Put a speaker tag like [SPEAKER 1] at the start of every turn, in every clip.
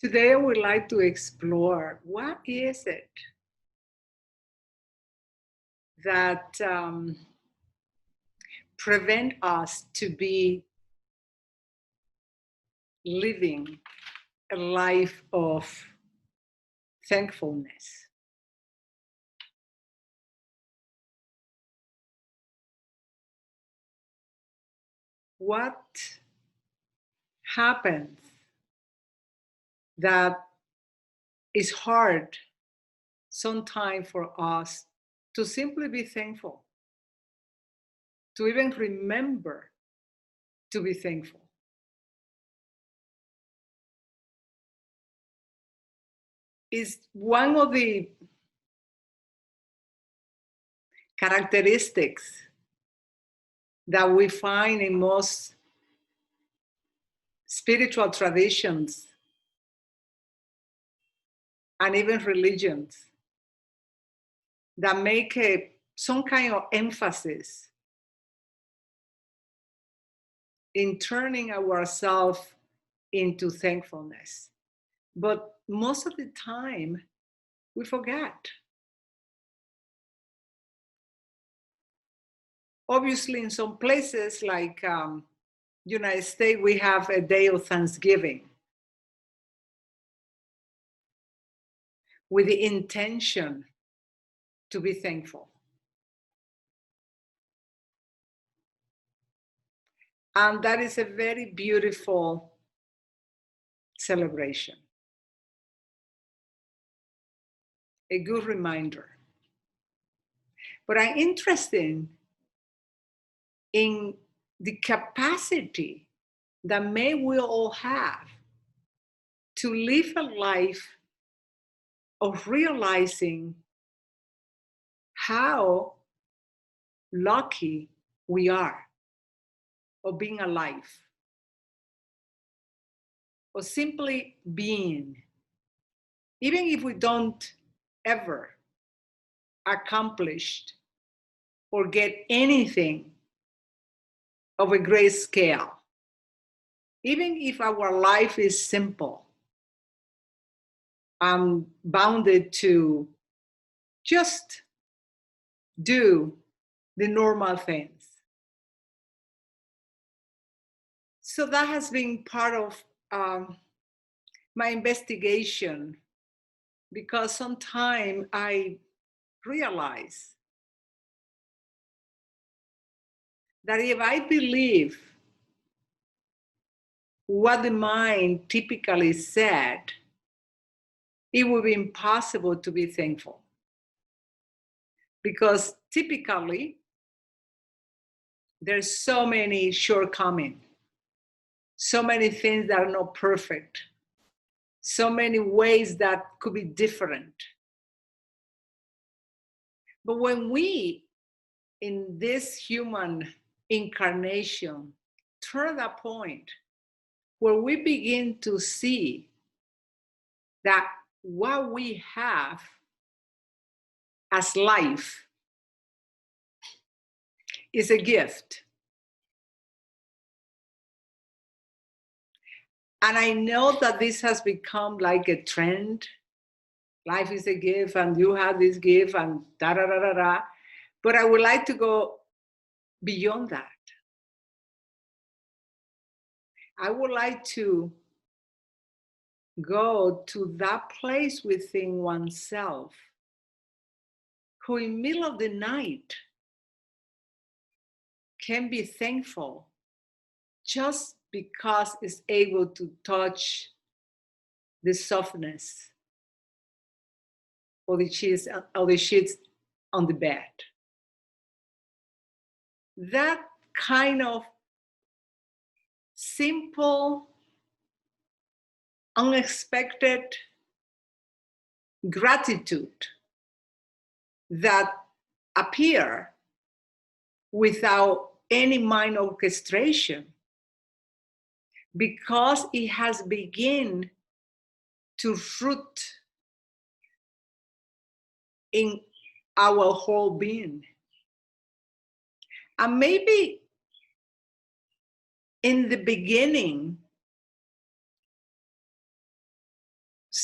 [SPEAKER 1] Today, I would like to explore what is it that prevent us to be living a life of thankfulness. What happens that is hard sometimes for us to simply be thankful, to even remember to be thankful? Is one of the characteristics that we find in most spiritual traditions and even religions that make some kind of emphasis in turning ourselves into thankfulness. But most of the time, we forget. Obviously, in some places like United States, we have a day of Thanksgiving with the intention to be thankful. And that is a very beautiful celebration. A good reminder. But I'm interested in the capacity that may we all have to live a life of realizing how lucky we are of being alive, or simply being, even if we don't ever accomplish or get anything of a great scale, even if our life is simple and bounded to just do the normal things. So that has been part of my investigation, because sometimes I realize that if I believe what the mind typically said, it would be impossible to be thankful. Because typically, there's so many shortcomings, so many things that are not perfect, so many ways that could be different. But when we, in this human incarnation, turn that point where we begin to see that what we have as life is a gift. And I know that this has become like a trend. Life is a gift, and you have this gift, and da da da da da. But I would like to go beyond that. I would like to go to that place within oneself who, in the middle of the night, can be thankful just because it's able to touch the softness of the sheets on the bed. That kind of simple, unexpected gratitude that appear without any mind orchestration, because it has begun to root in our whole being. And maybe in the beginning,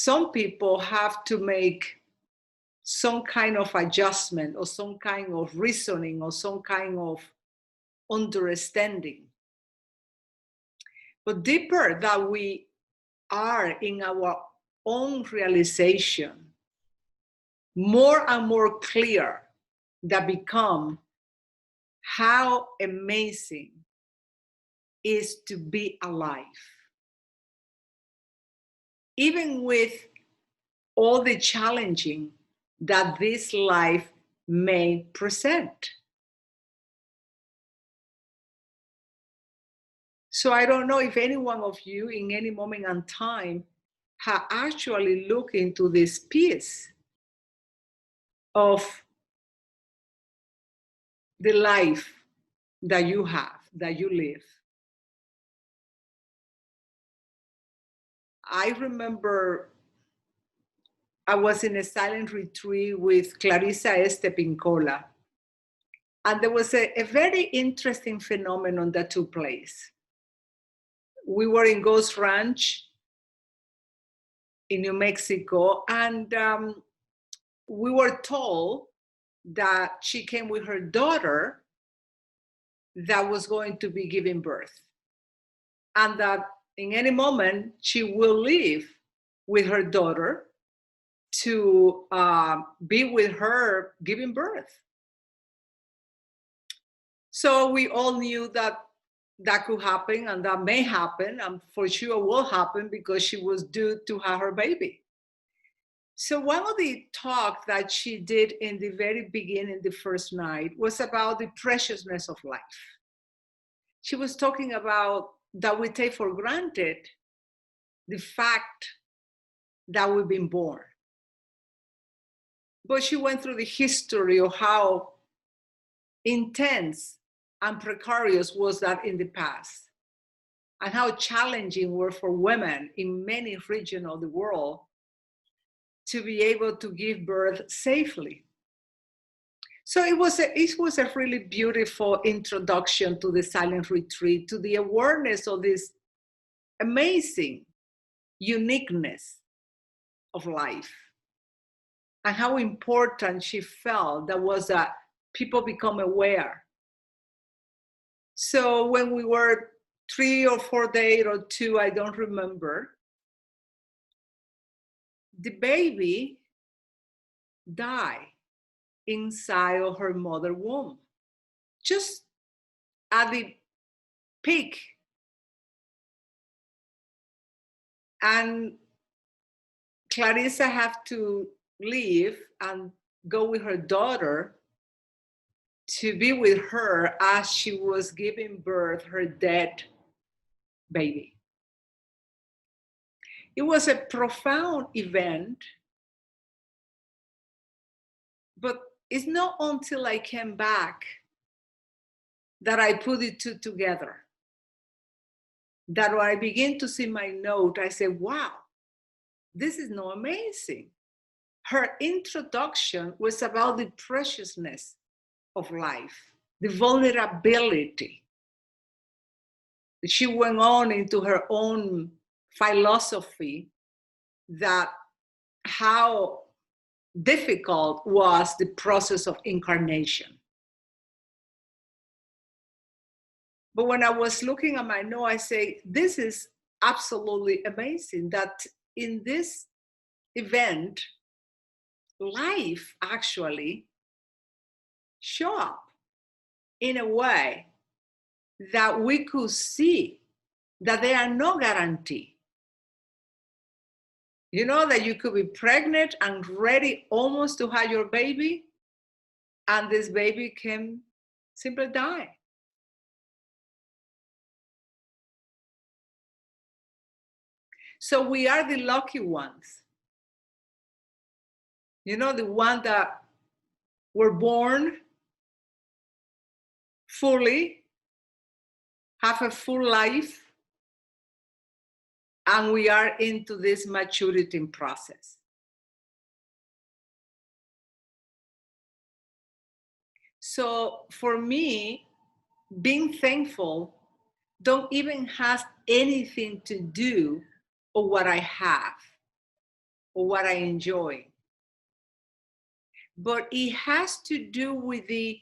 [SPEAKER 1] some people have to make some kind of adjustment or some kind of reasoning or some kind of understanding. But deeper that we are in our own realization, more and more clear that become how amazing is to be alive. Even with all the challenging that this life may present. So I don't know if any one of you in any moment in time have actually looked into this piece of the life that you have, that you live. I remember I was in a silent retreat with Clarissa Estepincola, and there was a very interesting phenomenon that took place. We were in Ghost Ranch in New Mexico, and we were told that she came with her daughter that was going to be giving birth, and that in any moment she will leave with her daughter to be with her giving birth. So we all knew that that could happen and that may happen, and for sure will happen because she was due to have her baby. So one of the talks that she did in the very beginning, the first night, was about the preciousness of life. She was talking about that we take for granted the fact that we've been born. But she went through the history of how intense and precarious was that in the past, and how challenging were for women in many regions of the world to be able to give birth safely. So it was a really beautiful introduction to the silent retreat, to the awareness of this amazing uniqueness of life, and how important she felt that was that people become aware. So when we were 3 or 4 days or 2, I don't remember, the baby died inside of her mother womb, just at the peak. And Clarissa had to leave and go with her daughter to be with her as she was giving birth her dead baby. It was a profound event, but it's not until I came back that I put the two together. That when I begin to see my note, I said, wow, this is not amazing. Her introduction was about the preciousness of life, the vulnerability. She went on into her own philosophy that how difficult was the process of incarnation. But when I was looking at my note, I say, this is absolutely amazing that in this event, life actually show up in a way that we could see that there are no guarantee. You know that you could be pregnant and ready almost to have your baby, and this baby can simply die. So we are the lucky ones. You know, the ones that were born fully, have a full life, and we are into this maturity process. So for me, being thankful don't even have anything to do with what I have. or what I enjoy. But it has to do with the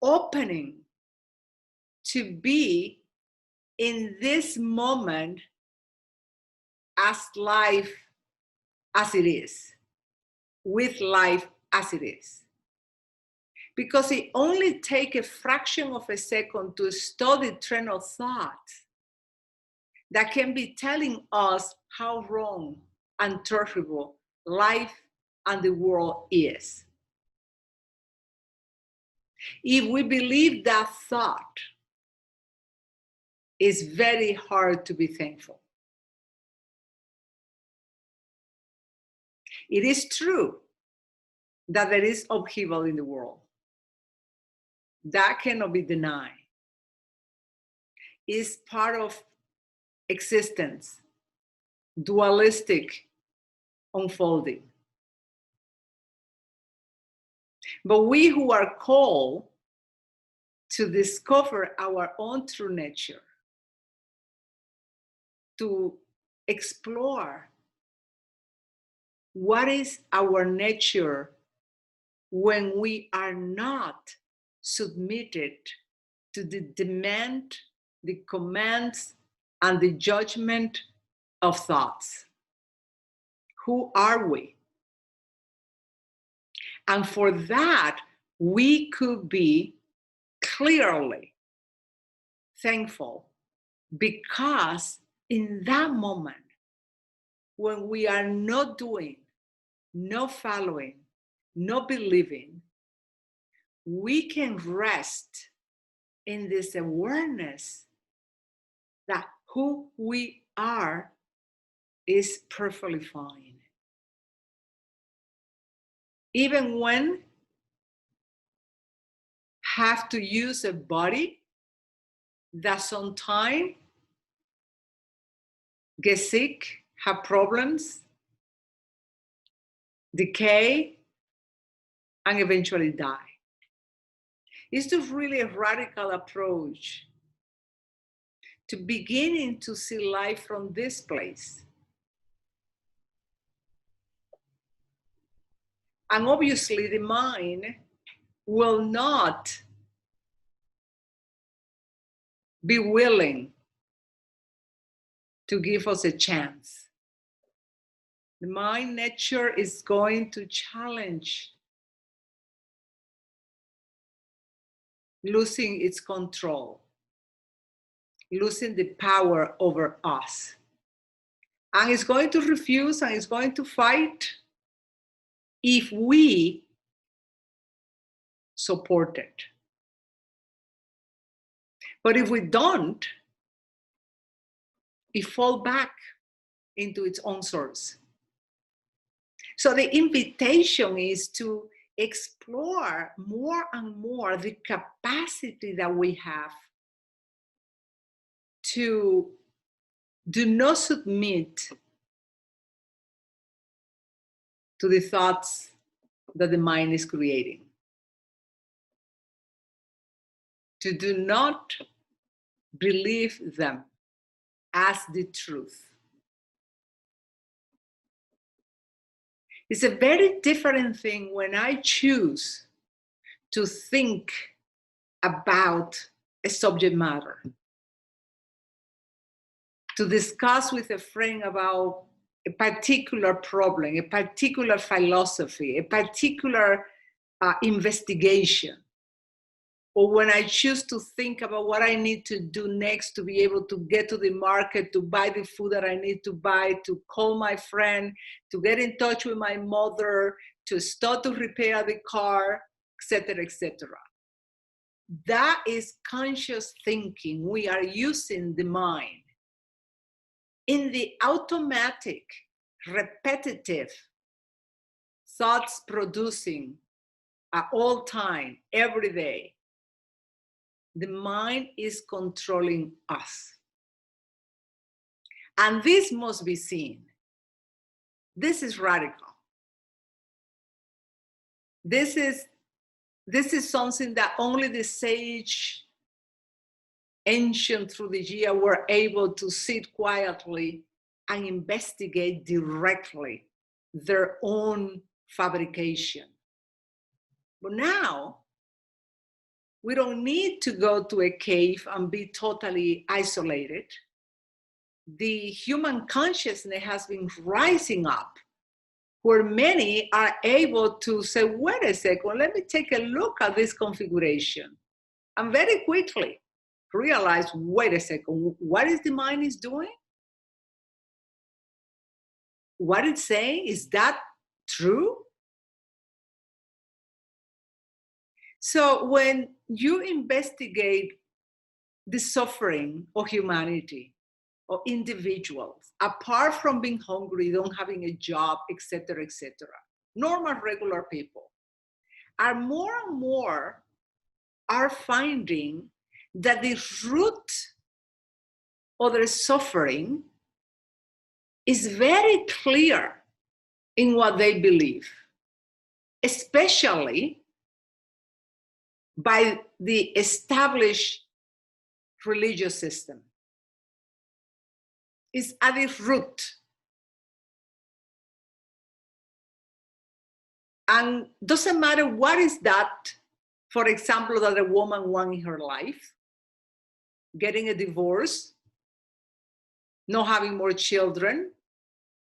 [SPEAKER 1] opening to be in this moment as life as it is, with life as it is. Because it only takes a fraction of a second to study train of thought that can be telling us how wrong and terrible life and the world is. If we believe that thought, it's very hard to be thankful. It is true that there is upheaval in the world. That cannot be denied. It's part of existence, dualistic unfolding. But we who are called to discover our own true nature, to explore what is our nature when we are not submitted to the demand, the commands, and the judgment of thoughts. Who are we? And for that, we could be clearly thankful, because in that moment, when we are not doing, not following, not believing, we can rest in this awareness that who we are is perfectly fine. Even when have to use a body that sometimes get sick, have problems, decay, and eventually die. It's just really a radical approach to beginning to see life from this place. And obviously the mind will not be willing to give us a chance. The mind nature is going to challenge losing its control, losing the power over us. And it's going to refuse and it's going to fight if we support it. But if we don't, it falls back into its own source. So the invitation is to explore more and more the capacity that we have to do not submit to the thoughts that the mind is creating, to do not believe them as the truth. It's a very different thing when I choose to think about a subject matter, to discuss with a friend about a particular problem, a particular philosophy, a particular investigation, or when I choose to think about what I need to do next to be able to get to the market, to buy the food that I need to buy, to call my friend, to get in touch with my mother, to start to repair the car, etc., etc. That is conscious thinking. We are using the mind. In the automatic, repetitive, thoughts producing at all time, every day, the mind is controlling us. And this must be seen. This is radical. This is something that only the sage, ancient through the year, were able to sit quietly and investigate directly their own fabrication. But now, we don't need to go to a cave and be totally isolated. The human consciousness has been rising up, where many are able to say, wait a second, let me take a look at this configuration. And very quickly realize, wait a second, what is the mind is doing? What it's saying, is that true? So when you investigate the suffering of humanity or individuals, apart from being hungry, don't having a job, etc., normal, regular people are more and more are finding that the root of their suffering is very clear in what they believe, especially by the established religious system. It's at its root. And doesn't matter what is that, for example, that a woman wants in her life, getting a divorce, not having more children,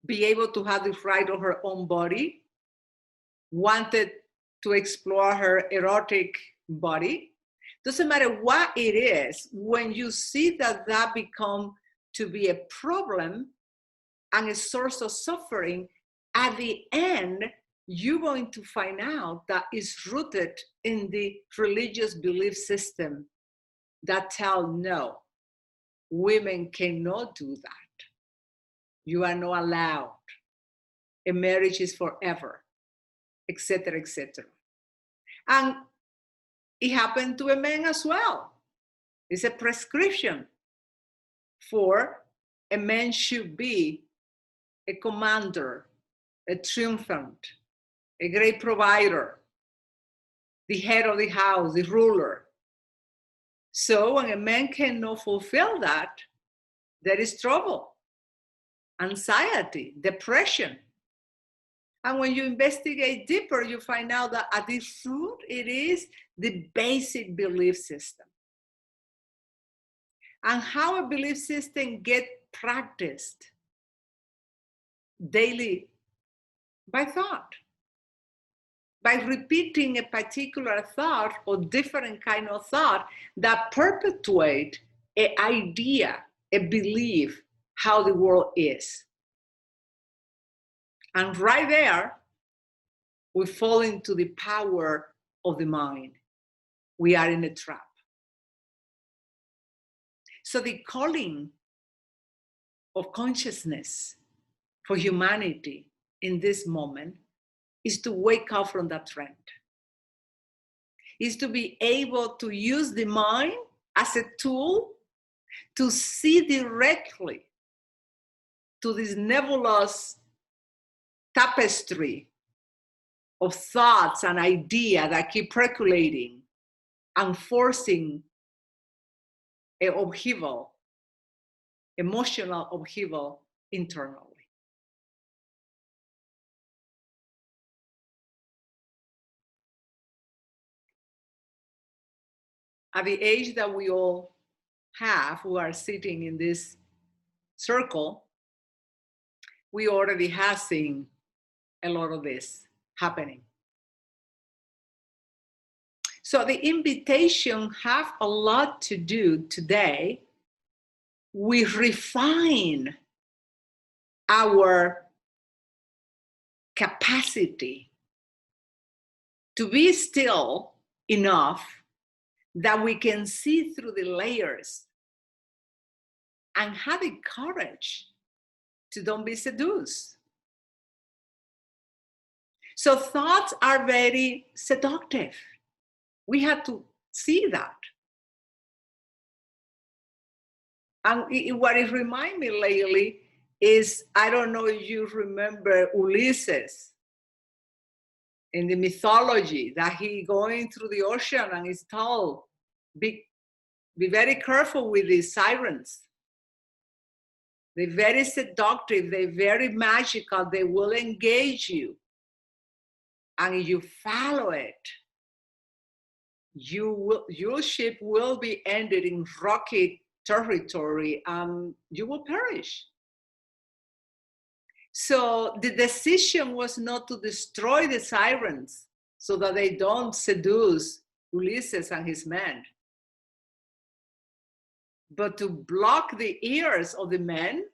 [SPEAKER 1] be able to have the right of her own body, wanted to explore her erotic body. Doesn't matter what it is, when you see that that becomes to be a problem and a source of suffering, at the end, you're going to find out that it's rooted in the religious belief system that tell no, women cannot do that. You are not allowed. A marriage is forever, etc., etc. And it happened to a man as well. It's a prescription for a man should be a commander, a triumphant, a great provider, the head of the house, the ruler. So when a man cannot fulfill that, there is trouble, anxiety, depression. And when you investigate deeper, you find out that at the root, it is the basic belief system. And how a belief system gets practiced daily by thought. By repeating a particular thought or different kind of thought that perpetuate an idea, a belief, how the world is. And right there, we fall into the power of the mind. We are in a trap. So the calling of consciousness for humanity in this moment is to wake up from that trend. Is to be able to use the mind as a tool to see directly to this nebulous tapestry of thoughts and ideas that keep percolating and forcing an upheaval, emotional upheaval internally. At the age that we all have, who are sitting in this circle, we already have seen a lot of this happening. So the invitation have a lot to do today. We refine our capacity to be still enough that we can see through the layers and have the courage to don't be seduced. So thoughts are very seductive. We have to see that. And what it reminds me lately is, I don't know if you remember Ulysses in the mythology, that he going through the ocean and is told, be very careful with these sirens. They're very seductive, they're very magical, they will engage you. And if you follow it, your ship will be ended in rocky territory and you will perish. So the decision was not to destroy the sirens so that they don't seduce Ulysses and his men, but to block the ears of the men.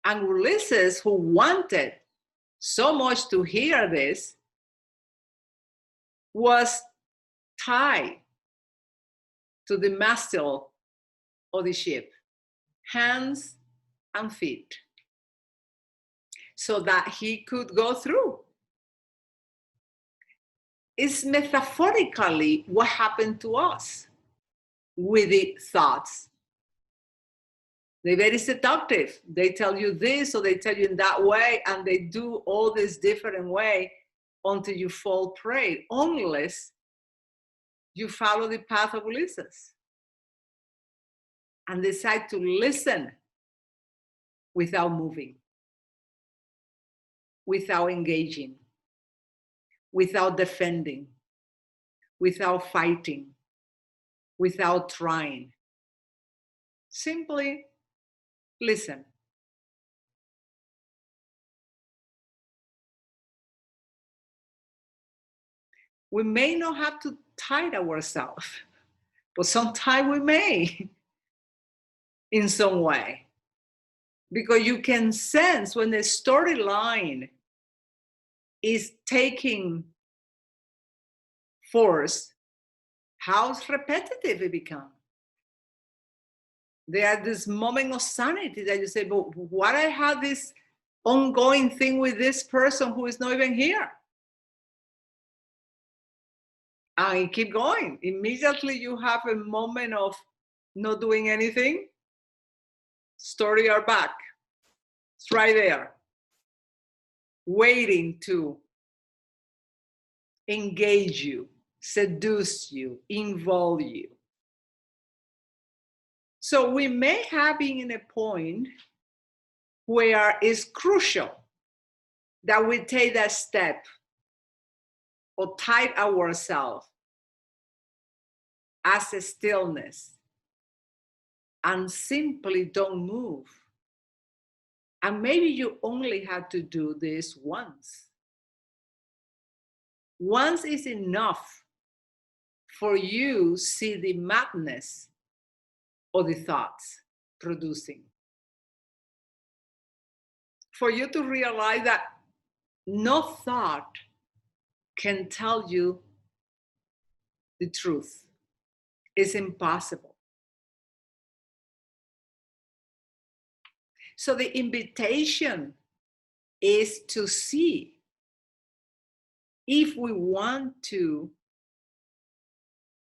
[SPEAKER 1] And Ulysses, who wanted so much to hear this, was tied to the mastile of the ship, hands and feet, so that he could go through. It's metaphorically what happened to us with the thoughts. They're very seductive. They tell you this or they tell you in that way, and they do all this different way until you fall prey, unless you follow the path of Ulysses and decide to listen without moving, without engaging, without defending, without fighting, without trying. Simply listen. We may not have to tie ourselves, but sometimes we may in some way. Because you can sense when the storyline is taking force, how repetitive it becomes. There are this moment of sanity that you say, but what I have this ongoing thing with this person who is not even here? And you keep going. Immediately you have a moment of not doing anything. Story are back. It's right there, waiting to engage you, seduce you, involve you. So we may have been in a point where it's crucial that we take that step or tie ourselves as a stillness and simply don't move. And maybe you only have to do this once. Once is enough for you to see the madness of the thoughts producing. For you to realize that no thought can tell you the truth. It's impossible. So the invitation is to see if we want to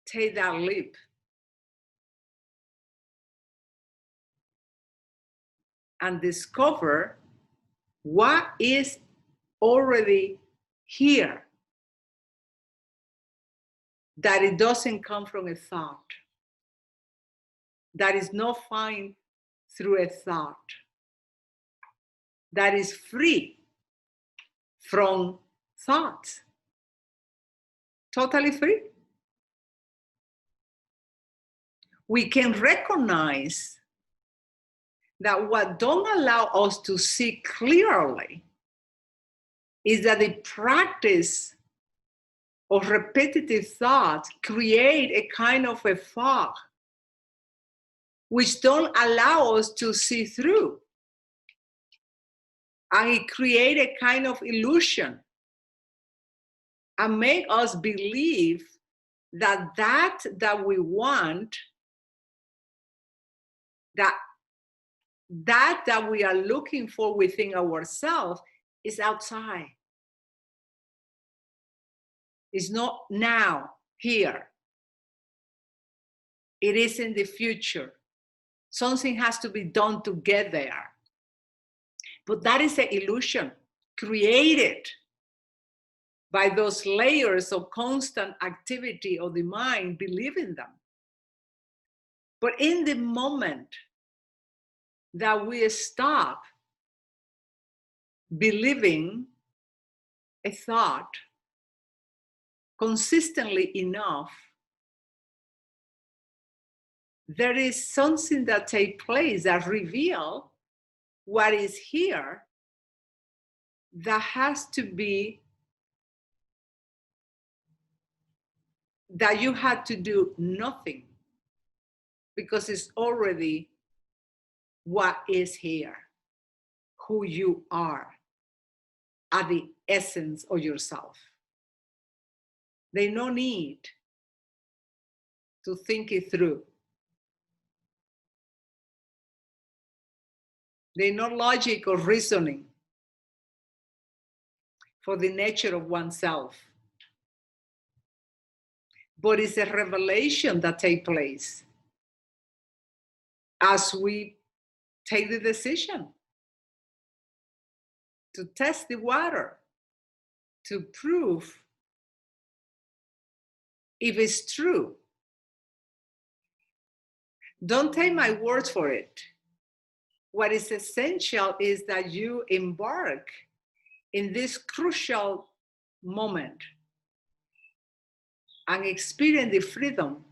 [SPEAKER 1] take that leap and discover what is already here, that it doesn't come from a thought, that is not found through a thought, that is free from thoughts, totally free. We can recognize that what don't allow us to see clearly is that the practice of repetitive thoughts create a kind of a fog which don't allow us to see through. And it create a kind of illusion and make us believe that that we want, that we are looking for within ourselves is outside. It's not now, here. It is in the future. Something has to be done to get there. But that is an illusion created by those layers of constant activity of the mind, believing them. But in the moment that we stop believing a thought consistently enough, there is something that takes place that reveal what is here that has to be, that you had to do nothing because it's already what is here, who you are at the essence of yourself. There's no need to think it through. There's no logic or reasoning for the nature of oneself. But it's a revelation that takes place as we take the decision to test the water, to prove if it's true. Don't take my words for it. What is essential is that you embark in this crucial moment and experience the freedom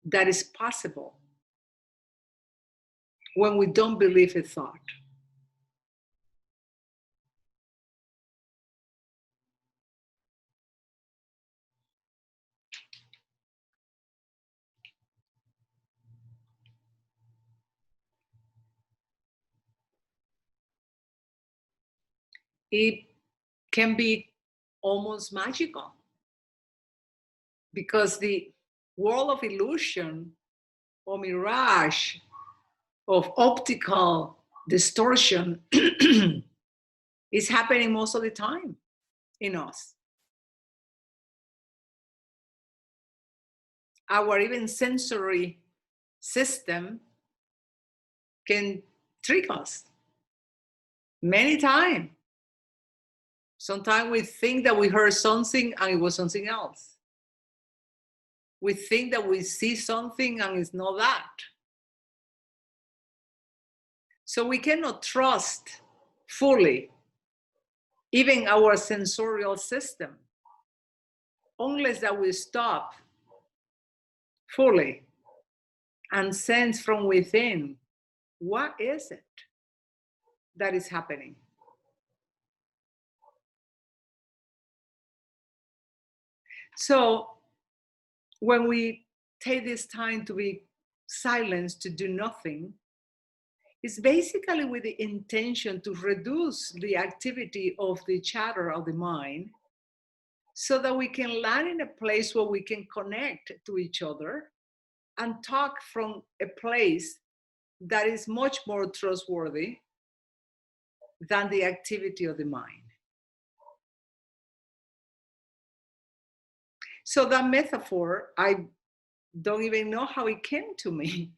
[SPEAKER 1] that is possible when we don't believe a thought. It can be almost magical because the world of illusion or mirage of optical distortion is happening most of the time in us. Our even sensory system can trick us many times. Sometimes we think that we heard something and it was something else. We think that we see something and it's not that. So we cannot trust fully even our sensorial system unless that we stop fully and sense from within, what is it that is happening? So when we take this time to be silent, to do nothing, it's basically with the intention to reduce the activity of the chatter of the mind so that we can land in a place where we can connect to each other and talk from a place that is much more trustworthy than the activity of the mind. So that metaphor, I don't even know how it came to me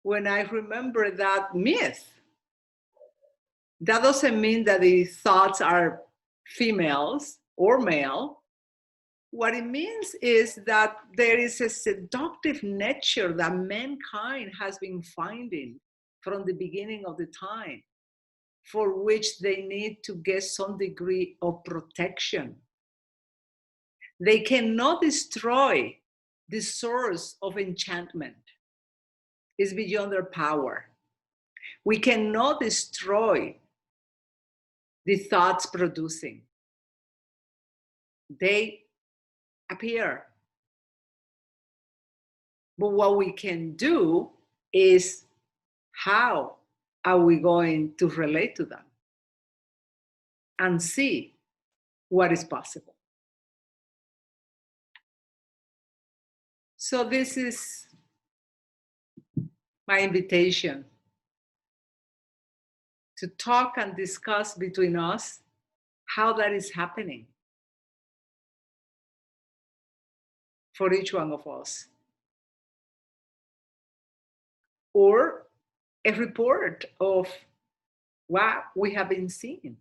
[SPEAKER 1] when I remember that myth. That doesn't mean that the thoughts are females or male. What it means is that there is a seductive nature that mankind has been finding from the beginning of the time, for which they need to get some degree of protection. They cannot destroy the source of enchantment. It's beyond their power. We cannot destroy the thoughts producing. They appear. But what we can do is, how are we going to relate to them and see what is possible? So this is my invitation to talk and discuss between us how that is happening for each one of us. Or a report of what we have been seeing.